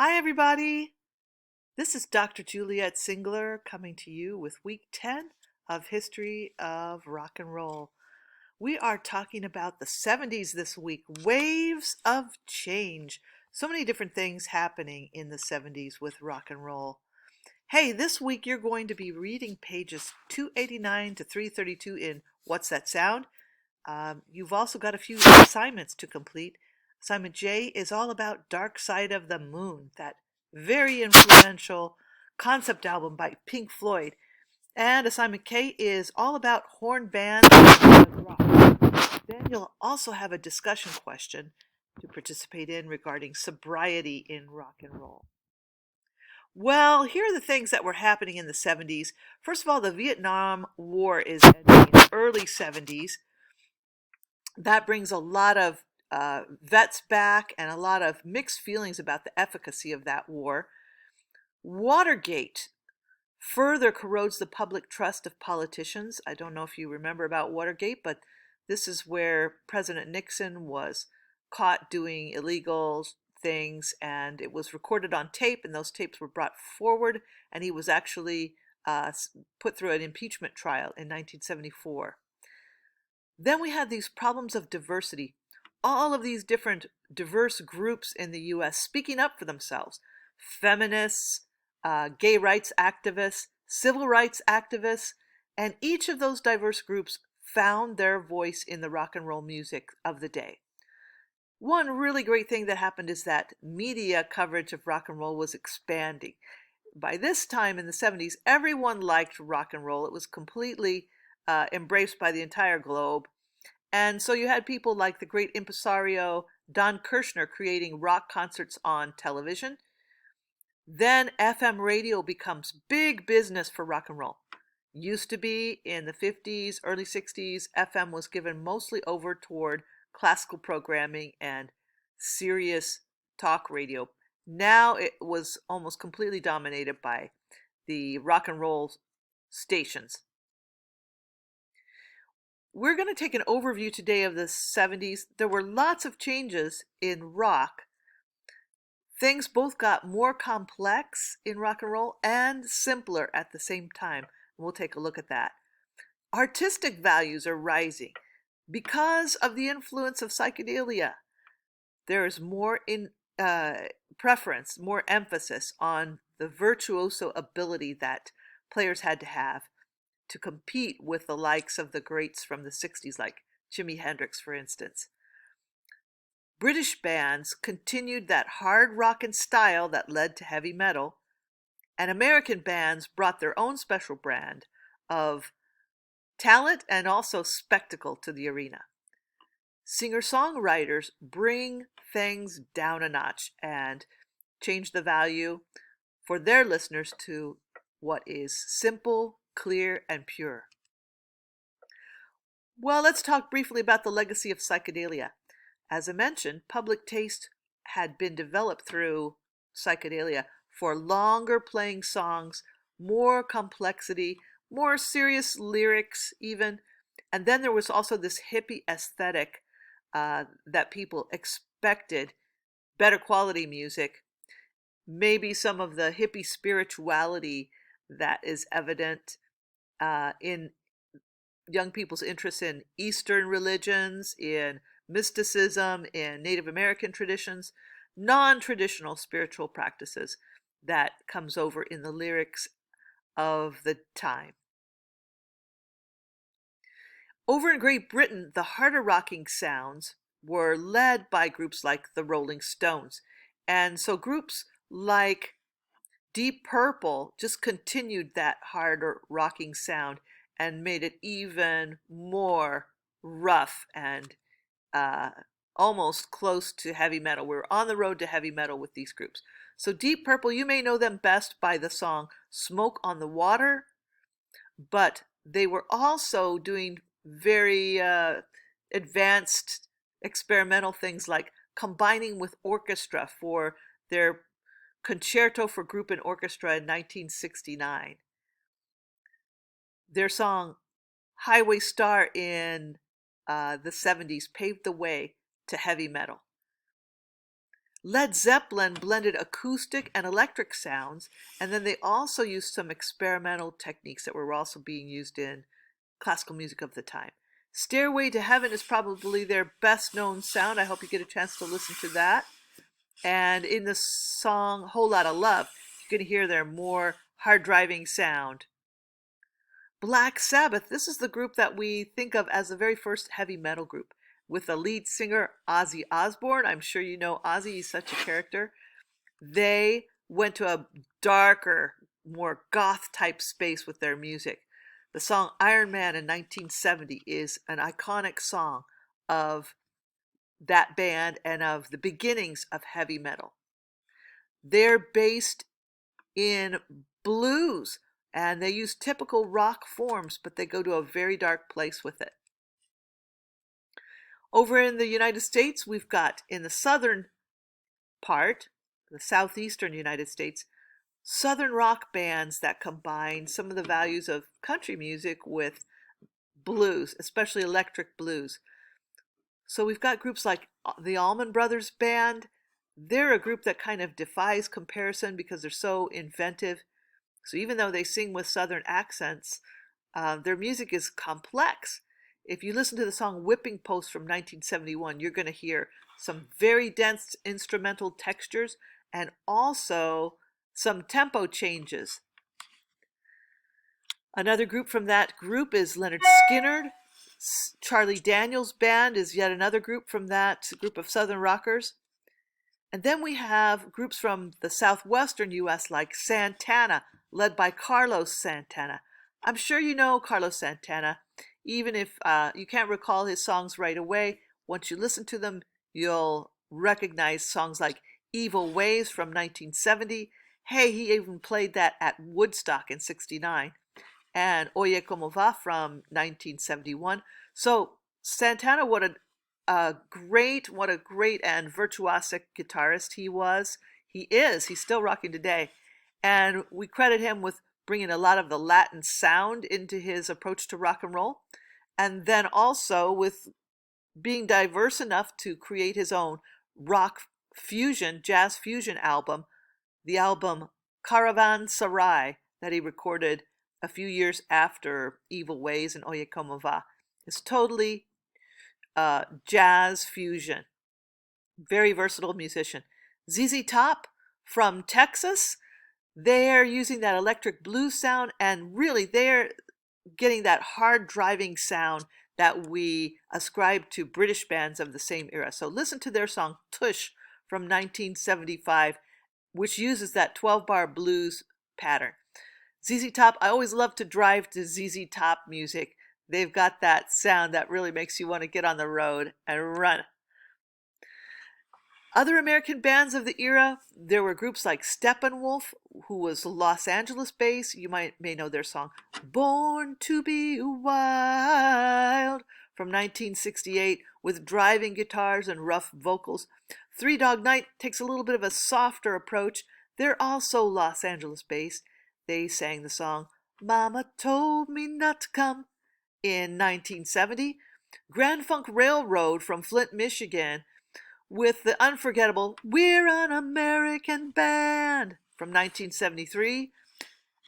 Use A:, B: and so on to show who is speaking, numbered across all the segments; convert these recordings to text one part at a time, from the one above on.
A: Hi, everybody. This is Dr. Juliet Singler coming to you with week 10 of History of Rock and Roll. We are talking about the 70s this week, waves of change. So many different things happening in the 70s with rock and roll. Hey, this week you're going to be reading pages 289 to 332 in What's That Sound? You've also got a few assignments to complete. Assignment J is all about Dark Side of the Moon, that very influential concept album by Pink Floyd. And assignment K is all about horn bands and rock. Then you'll also have a discussion question to participate in regarding sobriety in rock and roll. Well, here are the things that were happening in the 70s. First of all, the Vietnam War is ending in the early 70s. That brings a lot of vets back and a lot of mixed feelings about the efficacy of that war. Watergate further corrodes the public trust of politicians. I don't know if you remember about Watergate, but this is where President Nixon was caught doing illegal things, and it was recorded on tape, and those tapes were brought forward, and he was actually put through an impeachment trial in 1974. Then we had these problems of diversity. All of these different diverse groups in the US speaking up for themselves. Feminists, gay rights activists, civil rights activists, and each of those diverse groups found their voice in the rock and roll music of the day. One really great thing that happened is that media coverage of rock and roll was expanding. By this time in the 70s, everyone liked rock and roll. It was completely embraced by the entire globe. And so you had people like the great impresario Don Kirshner creating rock concerts on television. Then FM radio becomes big business for rock and roll. Used to be in the 50s, early 60s, FM was given mostly over toward classical programming and serious talk radio. Now it was almost completely dominated by the rock and roll stations. We're going to take an overview today of the 70s. There were lots of changes in rock. Things both got more complex in rock and roll and simpler at the same time. We'll take a look at that. Artistic values are rising because of the influence of psychedelia. There is more preference, more emphasis on the virtuoso ability that players had to have to compete with the likes of the greats from the 60s, like Jimi Hendrix, for instance. British bands continued that hard rockin' style that led to heavy metal, and American bands brought their own special brand of talent and also spectacle to the arena. Singer-songwriters bring things down a notch and change the value for their listeners to what is simple, clear, and pure. Well, let's talk briefly about the legacy of psychedelia. As I mentioned, public taste had been developed through psychedelia for longer playing songs, more complexity, more serious lyrics even. And then there was also this hippie aesthetic that people expected, better quality music, maybe some of the hippie spirituality that is evident in young people's interest in Eastern religions, in mysticism, in Native American traditions, non-traditional spiritual practices that comes over in the lyrics of the time. Over in Great Britain, the harder rocking sounds were led by groups like the Rolling Stones. And so groups like Deep Purple just continued that harder rocking sound and made it even more rough and almost close to heavy metal. We're on the road to heavy metal with these groups. So Deep Purple, you may know them best by the song Smoke on the Water, but they were also doing very advanced experimental things like combining with orchestra for their Concerto for Group and Orchestra in 1969. Their song Highway Star in the 70s paved the way to heavy metal. Led Zeppelin blended acoustic and electric sounds, and then they also used some experimental techniques that were also being used in classical music of the time. Stairway to Heaven is probably their best known sound. I hope you get a chance to listen to that. And in the song Whole Lotta Love, you can hear their more hard driving sound. Black Sabbath, this is the group that we think of as the very first heavy metal group, with the lead singer Ozzy Osbourne. I'm sure you know Ozzy, he's such a character. They went to a darker, more goth type space with their music. The song Iron Man in 1970 is an iconic song of that band and of the beginnings of heavy metal. They're based in blues and they use typical rock forms, but they go to a very dark place with it. Over in the United States, we've got in the southern part, the southeastern United States, southern rock bands that combine some of the values of country music with blues, especially electric blues. So we've got groups like the Allman Brothers Band. They're a group that kind of defies comparison because they're so inventive. So even though they sing with southern accents, their music is complex. If you listen to the song Whipping Post from 1971, you're going to hear some very dense instrumental textures and also some tempo changes. Another group from that group is Leonard Skinner. Charlie Daniels Band is yet another group from that group of Southern rockers. And then we have groups from the southwestern U.S. like Santana, led by Carlos Santana. I'm sure you know Carlos Santana, even if you can't recall his songs right away. Once you listen to them, you'll recognize songs like Evil Ways from 1970. Hey, he even played that at Woodstock in 69. And Oye Como Va from 1971. So Santana, what a great and virtuosic guitarist he was. He's still rocking today. And we credit him with bringing a lot of the Latin sound into his approach to rock and roll. And then also with being diverse enough to create his own rock fusion, jazz fusion album, the album Caravanserai that he recorded a few years after Evil Ways and Oye Como Va. It's totally jazz fusion. Very versatile musician. ZZ Top from Texas, they're using that electric blues sound, and really they're getting that hard driving sound that we ascribe to British bands of the same era. So listen to their song Tush from 1975, which uses that 12-bar blues pattern. ZZ Top, I always love to drive to ZZ Top music. They've got that sound that really makes you want to get on the road and run. Other American bands of the era, there were groups like Steppenwolf, who was Los Angeles based. You may know their song Born to Be Wild from 1968 with driving guitars and rough vocals. Three Dog Night takes a little bit of a softer approach. They're also Los Angeles based. They sang the song Mama Told Me Not to Come in 1970. Grand Funk Railroad from Flint, Michigan with the unforgettable We're an American Band from 1973.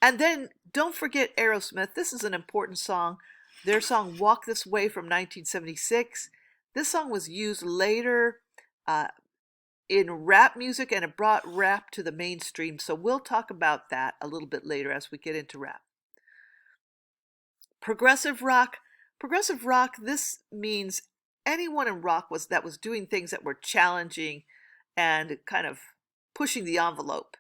A: And then don't forget Aerosmith. This is an important song. Their song Walk This Way from 1976. This song was used later in rap music, and it brought rap to the mainstream. So we'll talk about that a little bit later as we get into rap. Progressive rock. Progressive rock, this means anyone in rock that was doing things that were challenging and kind of pushing the envelope.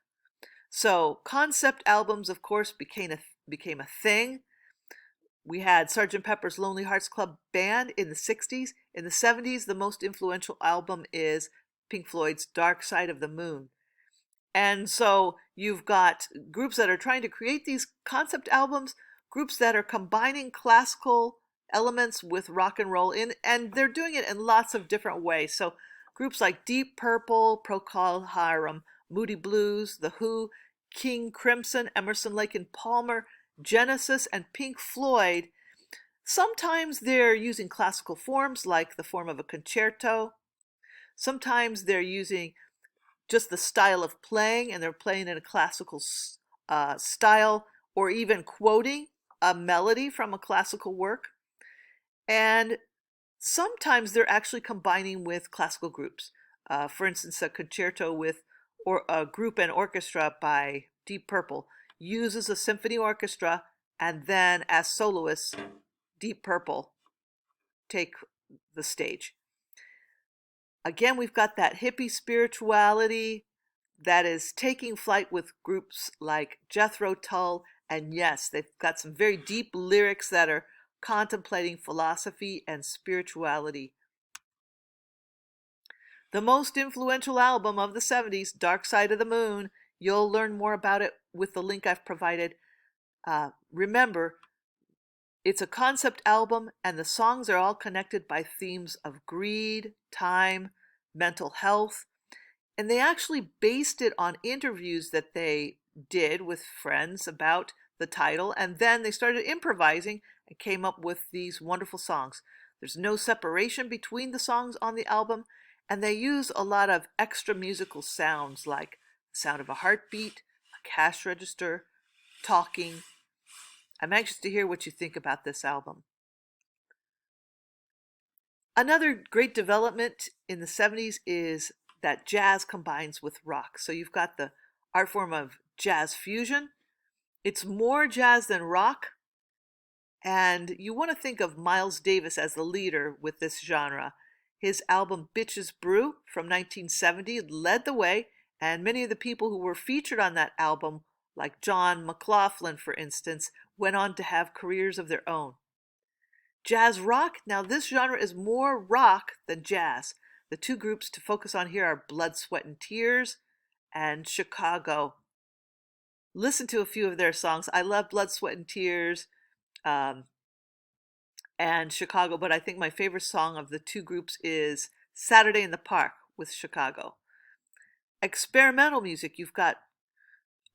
A: So concept albums, of course, became a thing. We had Sgt. Pepper's Lonely Hearts Club Band in the 60s. In the 70s, the most influential album is Pink Floyd's Dark Side of the Moon. And so you've got groups that are trying to create these concept albums, groups that are combining classical elements with rock and roll and they're doing it in lots of different ways. So groups like Deep Purple, Procol Harum, Moody Blues, The Who, King Crimson, Emerson, Lake and Palmer, Genesis, and Pink Floyd. Sometimes they're using classical forms like the form of a concerto. Sometimes they're using just the style of playing, and they're playing in a classical style, or even quoting a melody from a classical work. And sometimes they're actually combining with classical groups. For instance, a concerto with a group and orchestra by Deep Purple uses a symphony orchestra, and then as soloists, Deep Purple take the stage. Again, we've got that hippie spirituality that is taking flight with groups like Jethro Tull, and yes, they've got some very deep lyrics that are contemplating philosophy and spirituality. The most influential album of the 70s, Dark Side of the Moon. You'll learn more about it with the link I've provided. Remember, it's a concept album, and the songs are all connected by themes of greed, time, mental health. And they actually based it on interviews that they did with friends about the title, and then they started improvising and came up with these wonderful songs. There's no separation between the songs on the album, and they use a lot of extra musical sounds like the sound of a heartbeat, a cash register, talking. I'm anxious to hear what you think about this album. Another great development in the 70s is that jazz combines with rock. So you've got the art form of jazz fusion. It's more jazz than rock. And you want to think of Miles Davis as the leader with this genre. His album Bitches Brew from 1970 led the way, and many of the people who were featured on that album, like John McLaughlin, for instance, went on to have careers of their own. Jazz rock, now this genre is more rock than jazz. The two groups to focus on here are Blood, Sweat, and Tears and Chicago. Listen to a few of their songs. I love Blood, Sweat, and Tears and Chicago, but I think my favorite song of the two groups is Saturday in the Park with Chicago. Experimental music, you've got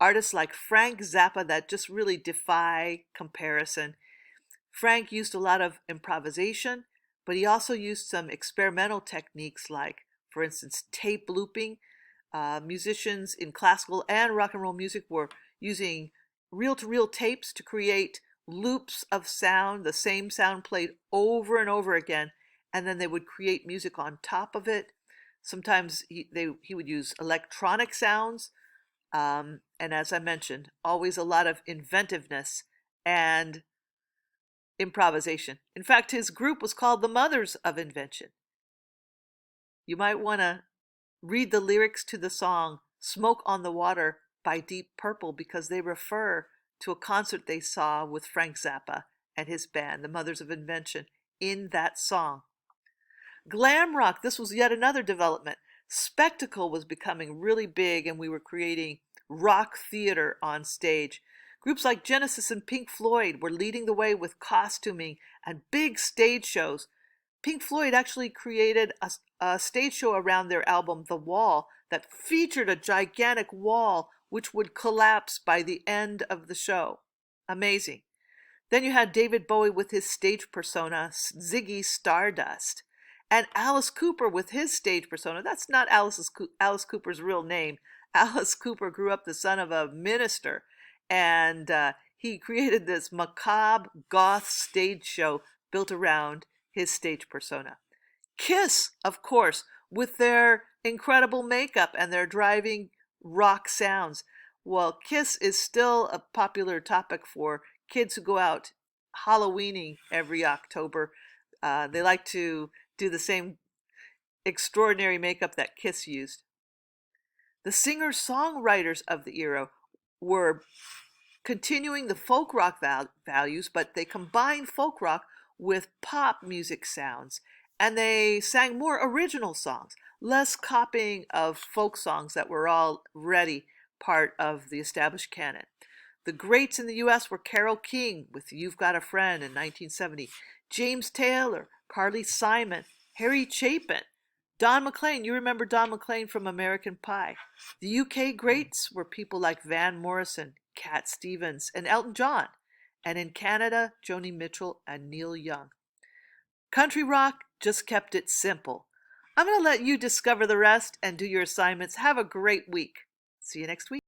A: artists like Frank Zappa that just really defy comparison. Frank used a lot of improvisation, but he also used some experimental techniques like, for instance, tape looping. Musicians in classical and rock and roll music were using reel-to-reel tapes to create loops of sound, the same sound played over and over again, and then they would create music on top of it. Sometimes he would use electronic sounds, and as I mentioned, always a lot of inventiveness and improvisation. In fact, his group was called the Mothers of Invention. You might want to read the lyrics to the song Smoke on the Water by Deep Purple, because they refer to a concert they saw with Frank Zappa and his band, the Mothers of Invention, in that song. Glam rock, this was yet another development. Spectacle was becoming really big, and we were creating rock theater on stage. Groups like Genesis and Pink Floyd were leading the way with costuming and big stage shows. Pink Floyd actually created a stage show around their album The Wall that featured a gigantic wall which would collapse by the end of the show. Amazing. Then you had David Bowie with his stage persona, Ziggy Stardust, and Alice Cooper with his stage persona. That's not Alice Cooper's real name. Alice Cooper grew up the son of a minister, and he created this macabre goth stage show built around his stage persona. Kiss, of course, with their incredible makeup and their driving rock sounds. Well, Kiss is still a popular topic for kids who go out Halloweening every October. They like to do the same extraordinary makeup that Kiss used. The singer-songwriters of the era were continuing the folk rock values, but they combined folk rock with pop music sounds, and they sang more original songs, less copying of folk songs that were already part of the established canon. The greats in the U.S. were Carole King with You've Got a Friend in 1970, James Taylor, Carly Simon, Harry Chapin, Don McLean. You remember Don McLean from American Pie. The UK greats were people like Van Morrison, Cat Stevens, and Elton John. And in Canada, Joni Mitchell and Neil Young. Country rock just kept it simple. I'm going to let you discover the rest and do your assignments. Have a great week. See you next week.